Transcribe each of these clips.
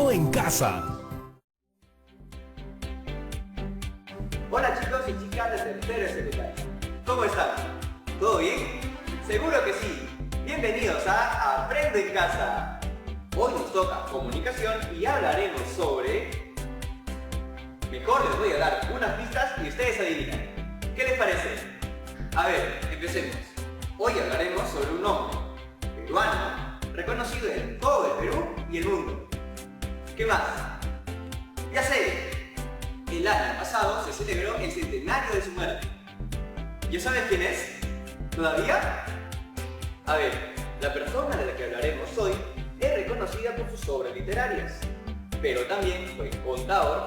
Aprendo en Casa. Hola chicos y chicas de tercero secundaria. ¿Cómo están? ¿Todo bien? Seguro que sí. Bienvenidos a Aprendo en Casa. Hoy nos toca comunicación y hablaremos sobre... Mejor les voy a dar unas pistas y ustedes adivinan. ¿Qué les parece? A ver, empecemos. Hoy hablaremos sobre un hombre peruano reconocido en todo el Perú y el mundo. ¿Qué más? Ya sé. El año pasado se celebró el centenario de su muerte. ¿Ya sabes quién es? ¿Todavía? A ver, la persona de la que hablaremos hoy es reconocida por sus obras literarias, pero también fue contador,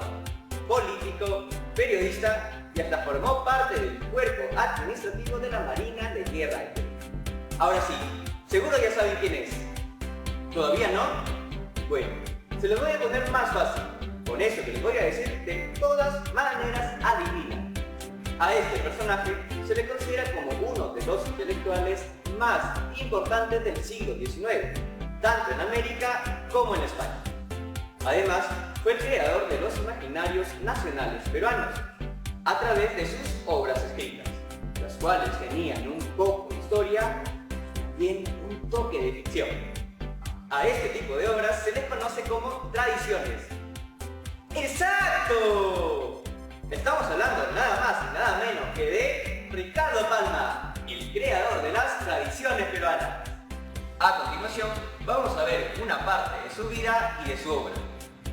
político, periodista y hasta formó parte del cuerpo administrativo de la Marina de Guerra del Perú. Ahora sí, seguro ya saben quién es. ¿Todavía no? Bueno, se los voy a poner más fácil. Con eso que les voy a decir, de todas maneras adivinan. A este personaje se le considera como uno de los intelectuales más importantes del siglo XIX, tanto en América como en España. Además, fue el creador de los imaginarios nacionales peruanos, a través de sus obras escritas, las cuales tenían un poco de historia y un toque de ficción. A este tipo de obras se les conoce como tradiciones. ¡Exacto! Estamos hablando nada más y nada menos que de Ricardo Palma, el creador de las tradiciones peruanas. A continuación, vamos a ver una parte de su vida y de su obra.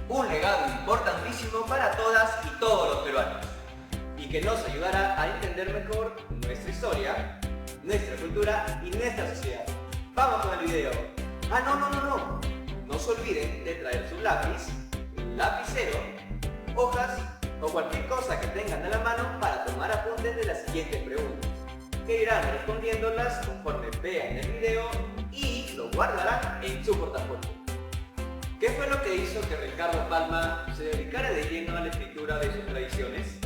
Un legado importantísimo para todas y todos los peruanos, y que nos ayudará a entender mejor nuestra historia, nuestra cultura y nuestra sociedad. ¡Vamos con el video! No se olviden de traer su lápiz, lapicero, hojas o cualquier cosa que tengan a la mano para tomar apuntes de las siguientes preguntas, que irán respondiéndolas conforme vean el video y lo guardarán en su portafolio. ¿Qué fue lo que hizo que Ricardo Palma se dedicara de lleno a la escritura de sus tradiciones?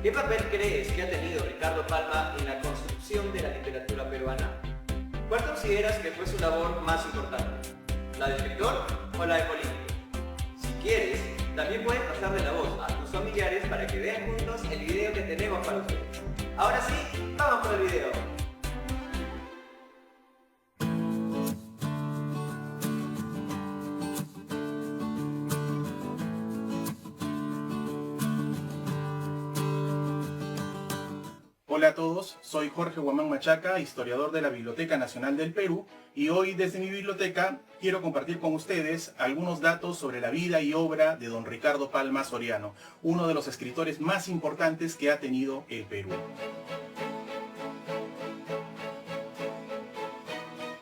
¿Qué papel crees que ha tenido Ricardo Palma en la construcción de la literatura peruana? ¿Cuál consideras que fue su labor más importante? ¿La de escritor o la de político? Si quieres, también puedes pasarle la voz a tus familiares para que vean juntos el video que tenemos para ustedes. Ahora sí, vamos con el video. Hola a todos, soy Jorge Guamán Machaca, historiador de la Biblioteca Nacional del Perú, y hoy desde mi biblioteca quiero compartir con ustedes algunos datos sobre la vida y obra de don Ricardo Palma Soriano, uno de los escritores más importantes que ha tenido el Perú.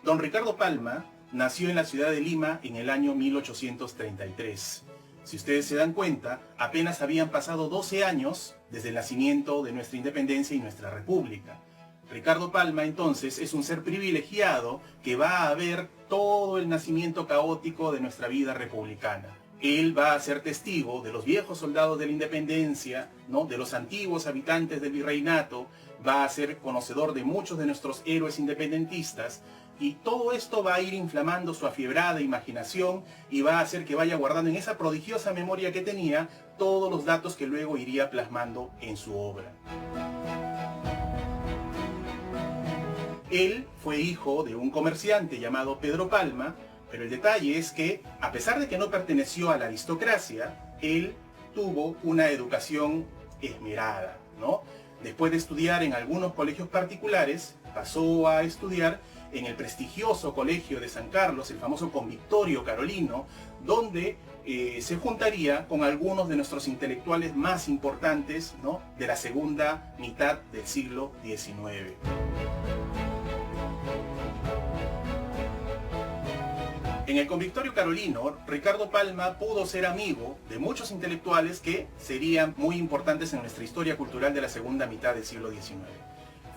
Don Ricardo Palma nació en la ciudad de Lima en el año 1833. Si ustedes se dan cuenta, apenas habían pasado 12 años desde el nacimiento de nuestra independencia y nuestra república. Ricardo Palma entonces es un ser privilegiado que va a ver todo el nacimiento caótico de nuestra vida republicana. Él va a ser testigo de los viejos soldados de la independencia, ¿no?, de los antiguos habitantes del virreinato, va a ser conocedor de muchos de nuestros héroes independentistas, y todo esto va a ir inflamando su afiebrada imaginación y va a hacer que vaya guardando en esa prodigiosa memoria que tenía todos los datos que luego iría plasmando en su obra. Él fue hijo de un comerciante llamado Pedro Palma, pero el detalle es que, a pesar de que no perteneció a la aristocracia, él tuvo una educación esmerada, ¿no? Después de estudiar en algunos colegios particulares, pasó a estudiar en el prestigioso colegio de San Carlos, el famoso Convictorio Carolino, donde se juntaría con algunos de nuestros intelectuales más importantes, ¿no?, de la segunda mitad del siglo XIX. En el Convictorio Carolino, Ricardo Palma pudo ser amigo de muchos intelectuales que serían muy importantes en nuestra historia cultural de la segunda mitad del siglo XIX.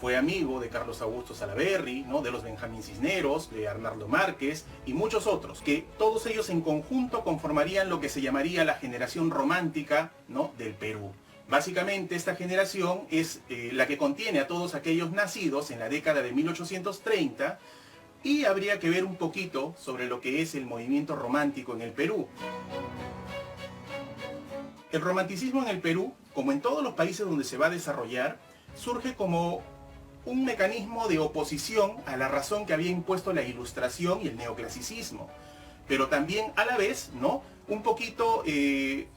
Fue amigo de Carlos Augusto Salaverry, ¿no?, de los Benjamín Cisneros, de Arnaldo Márquez y muchos otros, que todos ellos en conjunto conformarían lo que se llamaría la generación romántica, ¿no?, del Perú. Básicamente esta generación es la que contiene a todos aquellos nacidos en la década de 1830, Y habría que ver un poquito sobre lo que es el movimiento romántico en el Perú. El romanticismo en el Perú, como en todos los países donde se va a desarrollar, surge como un mecanismo de oposición a la razón que había impuesto la Ilustración y el neoclasicismo. Pero también a la vez, ¿no?, un poquito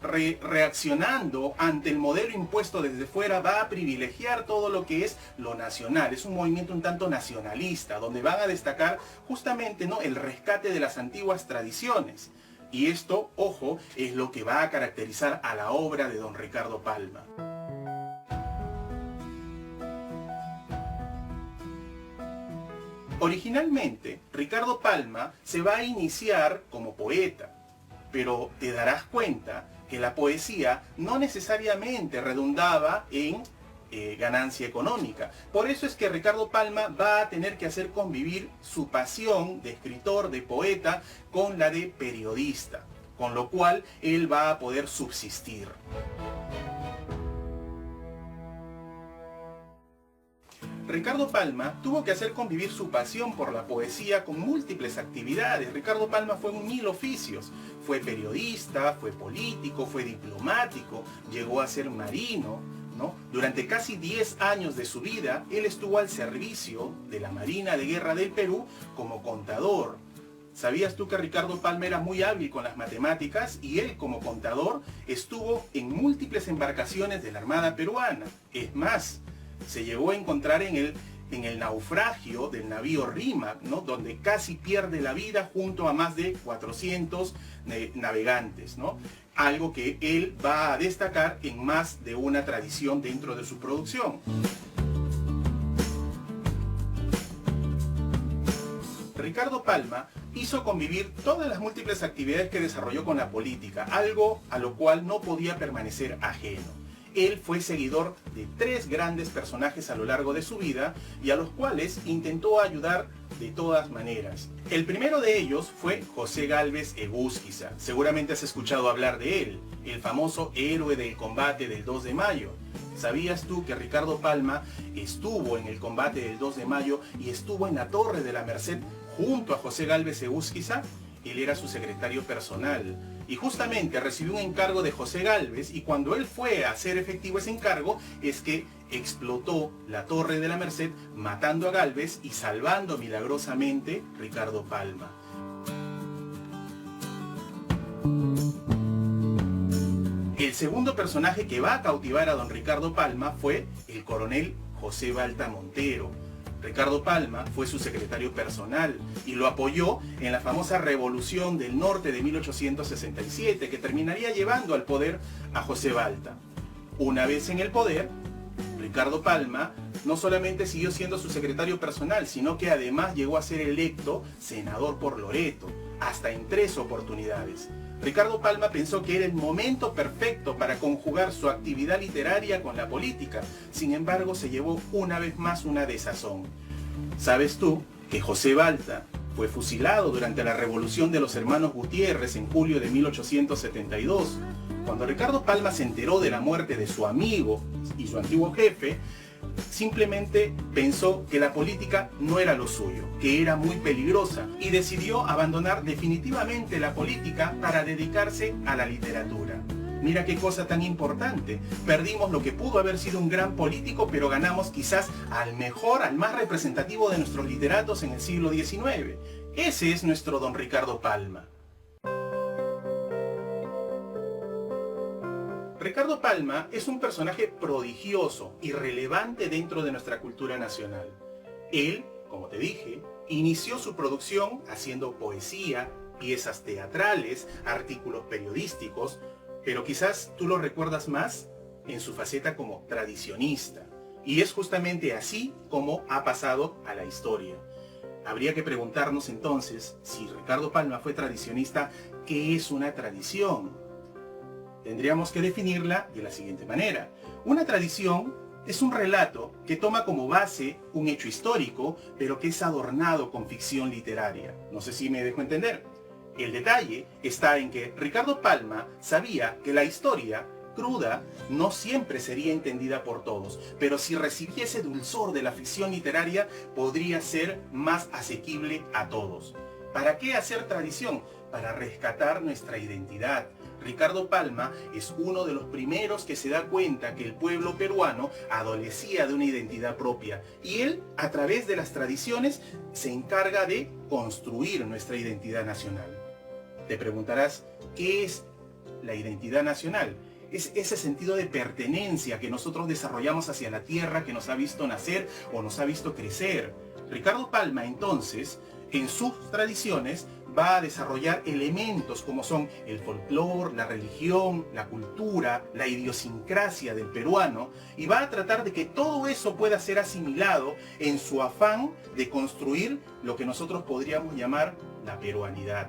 reaccionando ante el modelo impuesto desde fuera, va a privilegiar todo lo que es lo nacional. Es un movimiento un tanto nacionalista, donde van a destacar justamente, ¿no?, el rescate de las antiguas tradiciones. Y esto, ojo, es lo que va a caracterizar a la obra de don Ricardo Palma. Originalmente, Ricardo Palma se va a iniciar como poeta, pero te darás cuenta que la poesía no necesariamente redundaba en ganancia económica. Por eso es que Ricardo Palma va a tener que hacer convivir su pasión de escritor, de poeta, con la de periodista, con lo cual él va a poder subsistir. Ricardo Palma tuvo que hacer convivir su pasión por la poesía con múltiples actividades. Ricardo Palma fue en 1000 oficios. Fue periodista, fue político, fue diplomático, llegó a ser marino, ¿no? Durante casi 10 años de su vida, él estuvo al servicio de la Marina de Guerra del Perú como contador. ¿Sabías tú que Ricardo Palma era muy hábil con las matemáticas? Y él, como contador, estuvo en múltiples embarcaciones de la Armada peruana. Es más, se llegó a encontrar en el naufragio del navío Rímac, ¿no?, donde casi pierde la vida junto a más de 400 navegantes, ¿no? Algo que él va a destacar en más de una tradición dentro de su producción. Ricardo Palma hizo convivir todas las múltiples actividades que desarrolló con la política, algo a lo cual no podía permanecer ajeno. Él fue seguidor de 3 grandes personajes a lo largo de su vida y a los cuales intentó ayudar de todas maneras. El primero de ellos fue José Gálvez Egusquiza. Seguramente has escuchado hablar de él, el famoso héroe del combate del 2 de mayo. ¿Sabías tú que Ricardo Palma estuvo en el combate del 2 de mayo y estuvo en la Torre de la Merced junto a José Gálvez Egusquiza? Él era su secretario personal. Y justamente recibió un encargo de José Gálvez, y cuando él fue a hacer efectivo ese encargo, es que explotó la Torre de la Merced, matando a Gálvez y salvando milagrosamente Ricardo Palma. El segundo personaje que va a cautivar a don Ricardo Palma fue el coronel José Balta Montero. Ricardo Palma fue su secretario personal y lo apoyó en la famosa Revolución del Norte de 1867, que terminaría llevando al poder a José Balta. Una vez en el poder, Ricardo Palma no solamente siguió siendo su secretario personal, sino que además llegó a ser electo senador por Loreto, hasta en 3 oportunidades. Ricardo Palma pensó que era el momento perfecto para conjugar su actividad literaria con la política. Sin embargo, se llevó una vez más una desazón. ¿Sabes tú que José Balta fue fusilado durante la Revolución de los Hermanos Gutiérrez en julio de 1872? Cuando Ricardo Palma se enteró de la muerte de su amigo y su antiguo jefe, simplemente pensó que la política no era lo suyo, que era muy peligrosa, y decidió abandonar definitivamente la política para dedicarse a la literatura. Mira qué cosa tan importante. Perdimos lo que pudo haber sido un gran político, pero ganamos quizás al mejor, al más representativo de nuestros literatos en el siglo XIX. Ese es nuestro don Ricardo Palma. Ricardo Palma es un personaje prodigioso y relevante dentro de nuestra cultura nacional. Él, como te dije, inició su producción haciendo poesía, piezas teatrales, artículos periodísticos, pero quizás tú lo recuerdas más en su faceta como tradicionista. Y es justamente así como ha pasado a la historia. Habría que preguntarnos entonces, si Ricardo Palma fue tradicionista, ¿qué es una tradición? Tendríamos que definirla de la siguiente manera. Una tradición es un relato que toma como base un hecho histórico, pero que es adornado con ficción literaria. No sé si me dejo entender. El detalle está en que Ricardo Palma sabía que la historia cruda, no siempre sería entendida por todos, pero si recibiese dulzor de la ficción literaria, podría ser más asequible a todos. ¿Para qué hacer tradición? Para rescatar nuestra identidad. Ricardo Palma es uno de los primeros que se da cuenta que el pueblo peruano adolecía de una identidad propia, y él, a través de las tradiciones, se encarga de construir nuestra identidad nacional. Te preguntarás, ¿qué es la identidad nacional? Es ese sentido de pertenencia que nosotros desarrollamos hacia la tierra que nos ha visto nacer o nos ha visto crecer. Ricardo Palma, entonces, en sus tradiciones, va a desarrollar elementos como son el folclore, la religión, la cultura, la idiosincrasia del peruano, y va a tratar de que todo eso pueda ser asimilado en su afán de construir lo que nosotros podríamos llamar la peruanidad.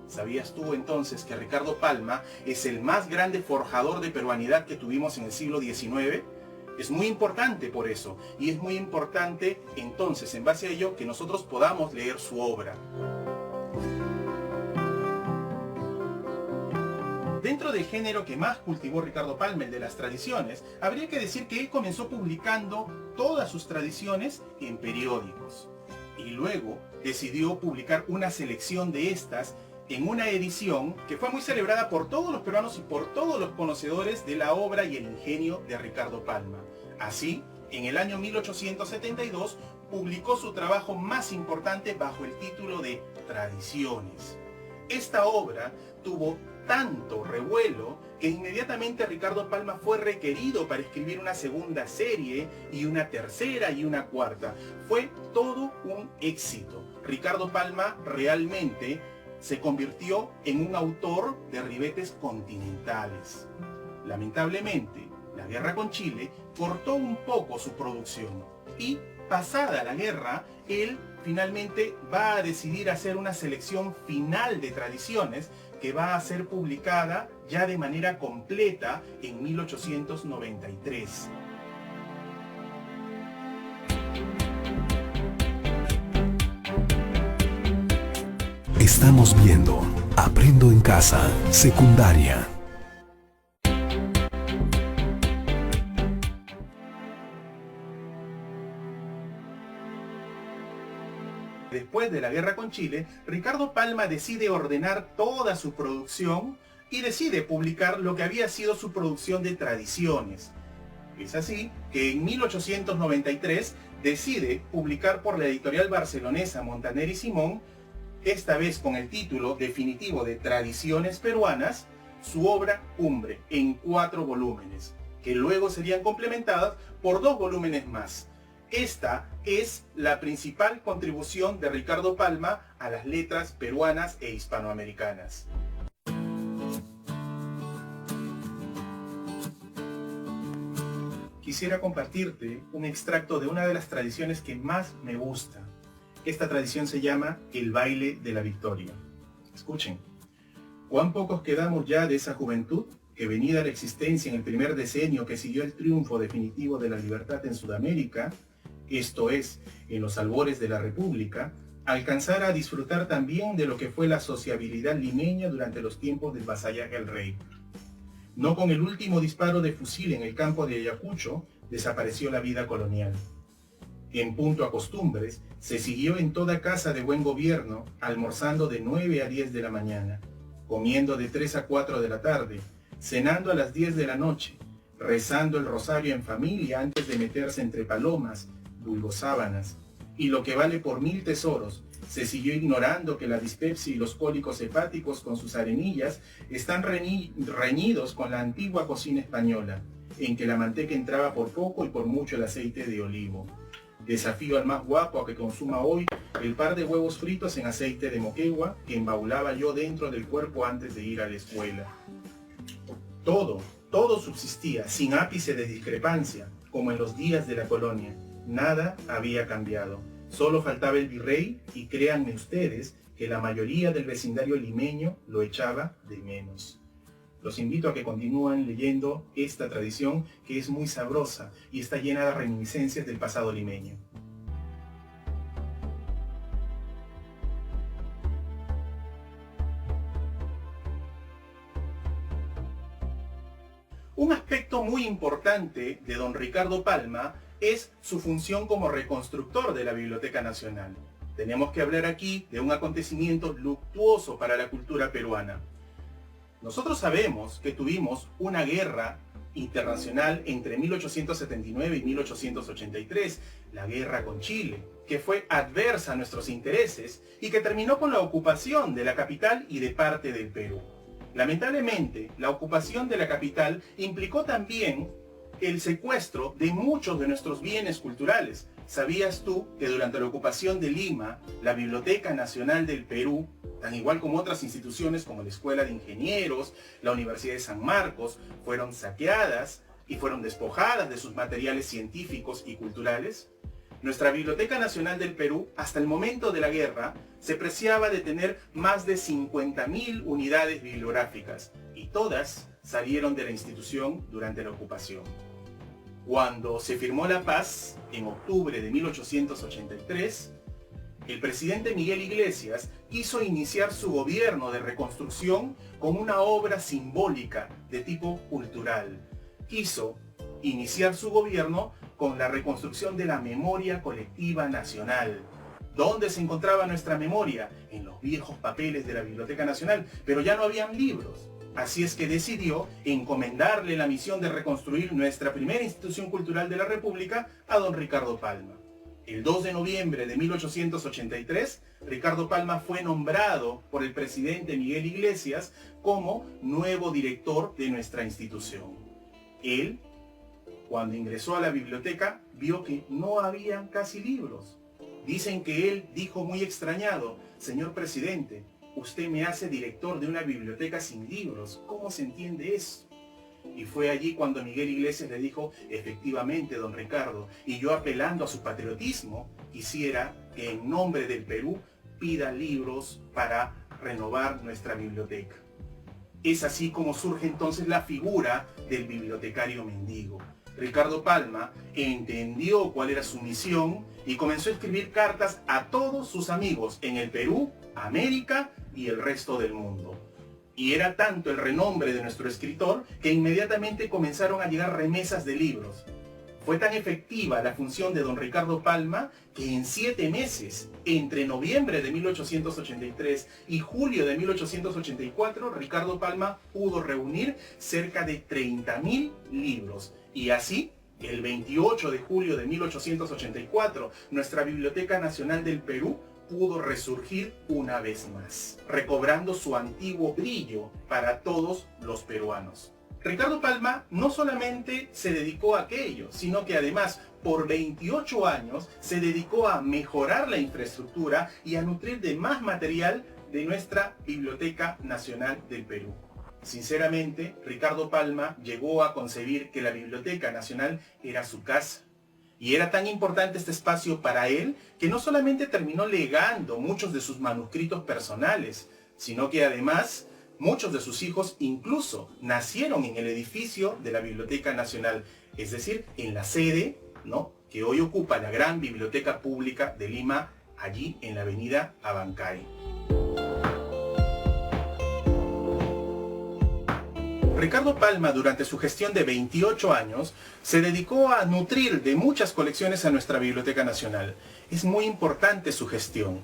¿Sabías tú entonces que Ricardo Palma es el más grande forjador de peruanidad que tuvimos en el siglo XIX? Es muy importante por eso, y es muy importante entonces, en base a ello, que nosotros podamos leer su obra. Dentro del género que más cultivó Ricardo Palma, el de las tradiciones, habría que decir que él comenzó publicando todas sus tradiciones en periódicos. Y luego decidió publicar una selección de estas en una edición que fue muy celebrada por todos los peruanos y por todos los conocedores de la obra y el ingenio de Ricardo Palma. Así, en el año 1872, publicó su trabajo más importante bajo el título de Tradiciones. Esta obra tuvo tanto revuelo que inmediatamente Ricardo Palma fue requerido para escribir una segunda serie y una tercera y una cuarta. Fue todo un éxito. Ricardo Palma realmente se convirtió en un autor de ribetes continentales. Lamentablemente, la guerra con Chile cortó un poco su producción y, pasada la guerra, él finalmente va a decidir hacer una selección final de tradiciones que va a ser publicada ya de manera completa en 1893. Estamos viendo Aprendo en Casa, secundaria. Después de la guerra con Chile, Ricardo Palma decide ordenar toda su producción y decide publicar lo que había sido su producción de tradiciones. Es así que en 1893 decide publicar por la editorial barcelonesa Montaner y Simón, esta vez con el título definitivo de Tradiciones Peruanas, su obra cumbre en 4 volúmenes, que luego serían complementadas por 2 volúmenes más. Esta es la principal contribución de Ricardo Palma a las letras peruanas e hispanoamericanas. Quisiera compartirte un extracto de una de las tradiciones que más me gusta. Esta tradición se llama el baile de la victoria. Escuchen. ¿Cuán pocos quedamos ya de esa juventud que, venida a la existencia en el primer decenio que siguió el triunfo definitivo de la libertad en Sudamérica, esto es, en los albores de la República, alcanzara a disfrutar también de lo que fue la sociabilidad limeña durante los tiempos del vasallaje al rey? No con el último disparo de fusil en el campo de Ayacucho desapareció la vida colonial. En punto a costumbres, se siguió en toda casa de buen gobierno, almorzando de 9 a 10 de la mañana, comiendo de 3 a 4 de la tarde, cenando a las 10 de la noche, rezando el rosario en familia antes de meterse entre palomas, vulgosábanas, y lo que vale por 1000 tesoros, se siguió ignorando que la dispepsia y los cólicos hepáticos con sus arenillas están reñidos con la antigua cocina española, en que la manteca entraba por poco y por mucho el aceite de olivo. Desafío al más guapo a que consuma hoy el par de huevos fritos en aceite de moquegua que embaulaba yo dentro del cuerpo antes de ir a la escuela. Todo subsistía, sin ápice de discrepancia, como en los días de la colonia. Nada había cambiado. Solo faltaba el virrey y créanme ustedes que la mayoría del vecindario limeño lo echaba de menos. Los invito a que continúen leyendo esta tradición que es muy sabrosa y está llena de reminiscencias del pasado limeño. Un aspecto muy importante de don Ricardo Palma es su función como reconstructor de la Biblioteca Nacional. Tenemos que hablar aquí de un acontecimiento luctuoso para la cultura peruana. Nosotros sabemos que tuvimos una guerra internacional entre 1879 y 1883, la guerra con Chile, que fue adversa a nuestros intereses y que terminó con la ocupación de la capital y de parte del Perú. Lamentablemente, la ocupación de la capital implicó también el secuestro de muchos de nuestros bienes culturales. ¿Sabías tú que durante la ocupación de Lima, la Biblioteca Nacional del Perú, tan igual como otras instituciones como la Escuela de Ingenieros, la Universidad de San Marcos, fueron saqueadas y fueron despojadas de sus materiales científicos y culturales? Nuestra Biblioteca Nacional del Perú, hasta el momento de la guerra, se preciaba de tener más de 50.000 unidades bibliográficas, y todas salieron de la institución durante la ocupación. Cuando se firmó la paz, en octubre de 1883, el presidente Miguel Iglesias quiso iniciar su gobierno de reconstrucción con una obra simbólica de tipo cultural. Quiso iniciar su gobierno con la reconstrucción de la memoria colectiva nacional. ¿Dónde se encontraba nuestra memoria? En los viejos papeles de la Biblioteca Nacional, pero ya no habían libros. Así es que decidió encomendarle la misión de reconstruir nuestra primera institución cultural de la República a don Ricardo Palma. El 2 de noviembre de 1883, Ricardo Palma fue nombrado por el presidente Miguel Iglesias como nuevo director de nuestra institución. Él, cuando ingresó a la biblioteca, vio que no había casi libros. Dicen que él dijo muy extrañado: señor presidente, usted me hace director de una biblioteca sin libros. ¿Cómo se entiende eso? Y fue allí cuando Miguel Iglesias le dijo: efectivamente, don Ricardo, y yo, apelando a su patriotismo, quisiera que en nombre del Perú pida libros para renovar nuestra biblioteca. Es así como surge entonces la figura del bibliotecario mendigo. Ricardo Palma entendió cuál era su misión y comenzó a escribir cartas a todos sus amigos en el Perú, América y el resto del mundo. Y era tanto el renombre de nuestro escritor que inmediatamente comenzaron a llegar remesas de libros. Fue tan efectiva la función de don Ricardo Palma que en 7 meses, entre noviembre de 1883 y julio de 1884, Ricardo Palma pudo reunir cerca de 30.000 libros. Y así, el 28 de julio de 1884, nuestra Biblioteca Nacional del Perú pudo resurgir una vez más, recobrando su antiguo brillo para todos los peruanos. Ricardo Palma no solamente se dedicó a aquello, sino que además por 28 años se dedicó a mejorar la infraestructura y a nutrir de más material de nuestra Biblioteca Nacional del Perú. Sinceramente, Ricardo Palma llegó a concebir que la Biblioteca Nacional era su casa. Y era tan importante este espacio para él que no solamente terminó legando muchos de sus manuscritos personales, sino que además muchos de sus hijos incluso nacieron en el edificio de la Biblioteca Nacional, es decir, en la sede, ¿no?, que hoy ocupa la gran Biblioteca Pública de Lima, allí en la avenida Abancay. Ricardo Palma, durante su gestión de 28 años, se dedicó a nutrir de muchas colecciones a nuestra Biblioteca Nacional. Es muy importante su gestión.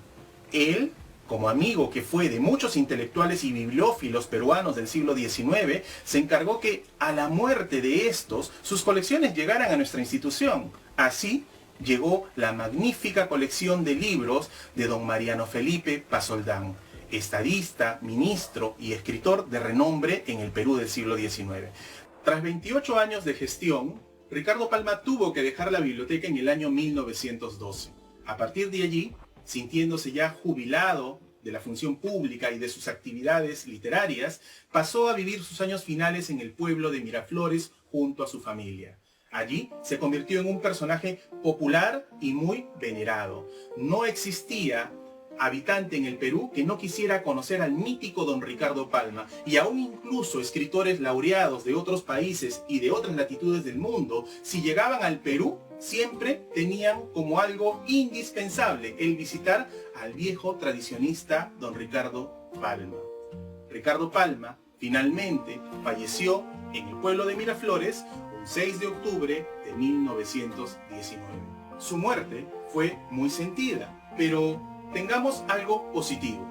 Él, como amigo que fue de muchos intelectuales y bibliófilos peruanos del siglo XIX, se encargó que a la muerte de estos, sus colecciones llegaran a nuestra institución. Así llegó la magnífica colección de libros de don Mariano Felipe Pasoldán, estadista, ministro y escritor de renombre en el Perú del siglo XIX. Tras 28 años de gestión, Ricardo Palma tuvo que dejar la biblioteca en el año 1912. A partir de allí, sintiéndose ya jubilado de la función pública y de sus actividades literarias, pasó a vivir sus años finales en el pueblo de Miraflores junto a su familia. Allí se convirtió en un personaje popular y muy venerado. No existía habitante en el Perú que no quisiera conocer al mítico don Ricardo Palma, y aún incluso escritores laureados de otros países y de otras latitudes del mundo, si llegaban al Perú, siempre tenían como algo indispensable el visitar al viejo tradicionista don Ricardo Palma. Ricardo Palma Finalmente, falleció en el pueblo de Miraflores un 6 de octubre de 1919. Su muerte fue muy sentida, pero tengamos algo positivo.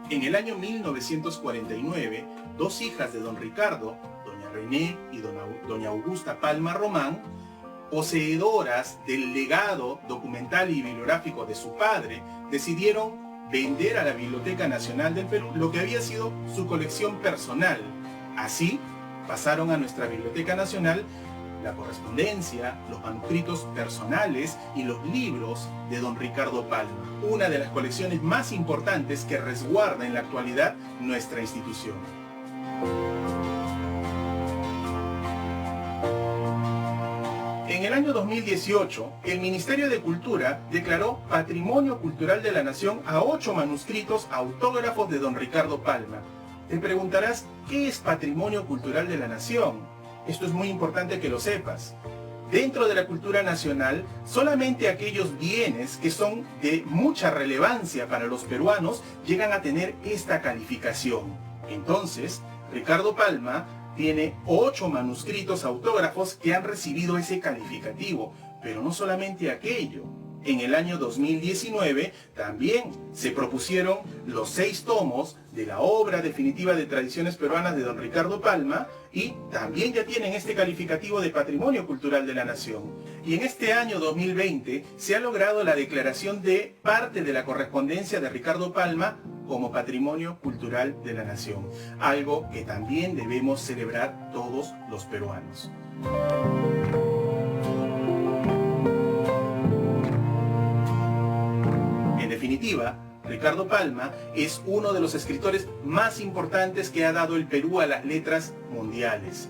En el año 1949, dos hijas de don Ricardo, doña René y doña Augusta Palma Román, poseedoras del legado documental y bibliográfico de su padre, decidieron vender a la Biblioteca Nacional del Perú lo que había sido su colección personal. Así, pasaron a nuestra Biblioteca Nacional la correspondencia, los manuscritos personales y los libros de don Ricardo Palma, una de las colecciones más importantes que resguarda en la actualidad nuestra institución. En el año 2018, el Ministerio de Cultura declaró Patrimonio Cultural de la Nación a 8 manuscritos autógrafos de don Ricardo Palma. Te preguntarás, ¿qué es Patrimonio Cultural de la Nación? Esto es muy importante que lo sepas. Dentro de la cultura nacional, solamente aquellos bienes que son de mucha relevancia para los peruanos llegan a tener esta calificación. Entonces, Ricardo Palma tiene 8 manuscritos autógrafos que han recibido ese calificativo, pero no solamente aquello. En el año 2019 también se propusieron los 6 tomos de la obra definitiva de tradiciones peruanas de don Ricardo Palma y también ya tienen este calificativo de Patrimonio Cultural de la Nación. Y en este año 2020 se ha logrado la declaración de parte de la correspondencia de Ricardo Palma como Patrimonio Cultural de la Nación, algo que también debemos celebrar todos los peruanos. En definitiva, Ricardo Palma es uno de los escritores más importantes que ha dado el Perú a las letras mundiales.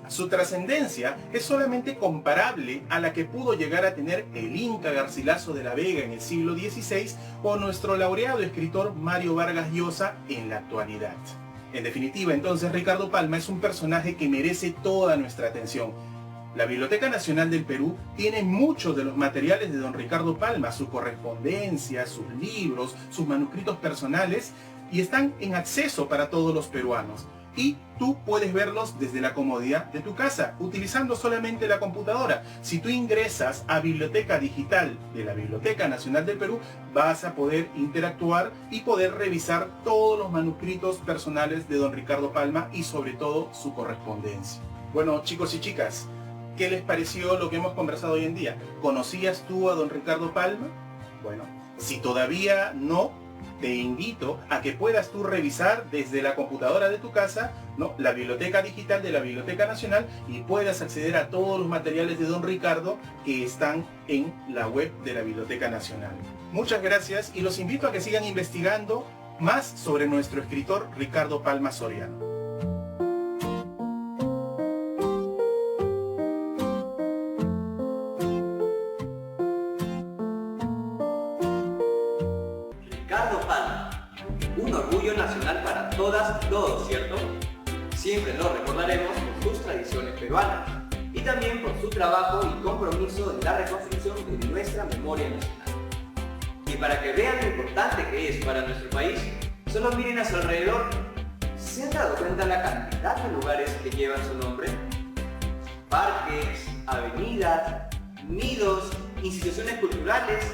Su trascendencia es solamente comparable a la que pudo llegar a tener el Inca Garcilaso de la Vega en el siglo XVI o nuestro laureado escritor Mario Vargas Llosa en la actualidad. En definitiva, entonces, Ricardo Palma es un personaje que merece toda nuestra atención. La Biblioteca Nacional del Perú tiene muchos de los materiales de don Ricardo Palma, su correspondencia, sus libros, sus manuscritos personales, y están en acceso para todos los peruanos. Y tú puedes verlos desde la comodidad de tu casa, utilizando solamente la computadora. Si tú ingresas a Biblioteca Digital de la Biblioteca Nacional del Perú, vas a poder interactuar y poder revisar todos los manuscritos personales de don Ricardo Palma y sobre todo su correspondencia. Bueno, chicos y chicas, ¿qué les pareció lo que hemos conversado hoy en día? ¿Conocías tú a don Ricardo Palma? Bueno, si todavía no, te invito a que puedas tú revisar desde la computadora de tu casa, ¿no?, la biblioteca digital de la Biblioteca Nacional y puedas acceder a todos los materiales de don Ricardo que están en la web de la Biblioteca Nacional. Muchas gracias y los invito a que sigan investigando más sobre nuestro escritor Ricardo Palma Soriano. Ricardo Palma, un orgullo nacional para todas y todos, ¿cierto? Siempre lo recordaremos por sus tradiciones peruanas y también por su trabajo y compromiso en la reconstrucción de nuestra memoria nacional. Y para que vean lo importante que es para nuestro país, solo miren a su alrededor. ¿Se han dado cuenta la cantidad de lugares que llevan su nombre? Parques, avenidas, nidos, instituciones culturales,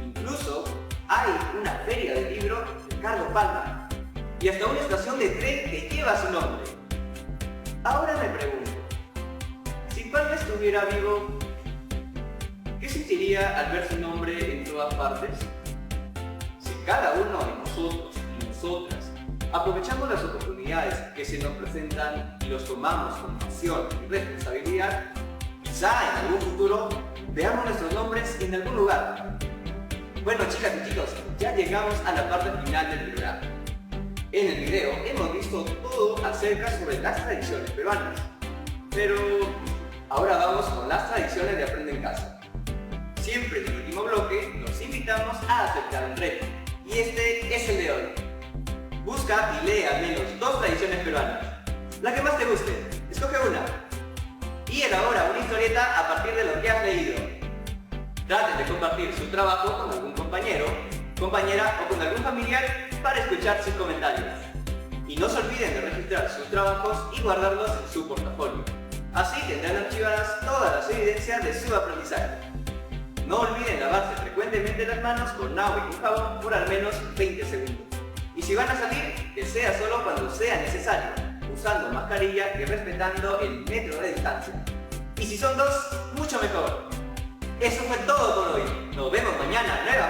incluso hay una feria del libro Ricardo Palma y hasta una estación de tren que lleva su nombre. Ahora me pregunto, si Palma estuviera vivo, ¿qué sentiría al ver su nombre en todas partes? Si cada uno de nosotros y nosotras aprovechamos las oportunidades que se nos presentan y los tomamos con pasión y responsabilidad, quizá en algún futuro veamos nuestros nombres en algún lugar. Bueno, chicas y chicos, ya llegamos a la parte final del programa. En el video hemos visto todo acerca sobre las tradiciones peruanas, pero ahora vamos con las tradiciones de Aprende en Casa. Siempre en el último bloque los invitamos a aceptar un reto, y este es el de hoy. Busca y lee al menos 2 tradiciones peruanas, la que más te guste, escoge una, y elabora una historieta a partir de lo que has leído. Traten de compartir su trabajo con algún compañero, compañera o con algún familiar para escuchar sus comentarios. Y no se olviden de registrar sus trabajos y guardarlos en su portafolio. Así tendrán archivadas todas las evidencias de su aprendizaje. No olviden lavarse frecuentemente las manos con agua y con jabón por al menos 20 segundos. Y si van a salir, que sea solo cuando sea necesario, usando mascarilla y respetando el metro de distancia. Y si son dos, mucho mejor. Eso fue todo por hoy. Nos vemos mañana nuevamente.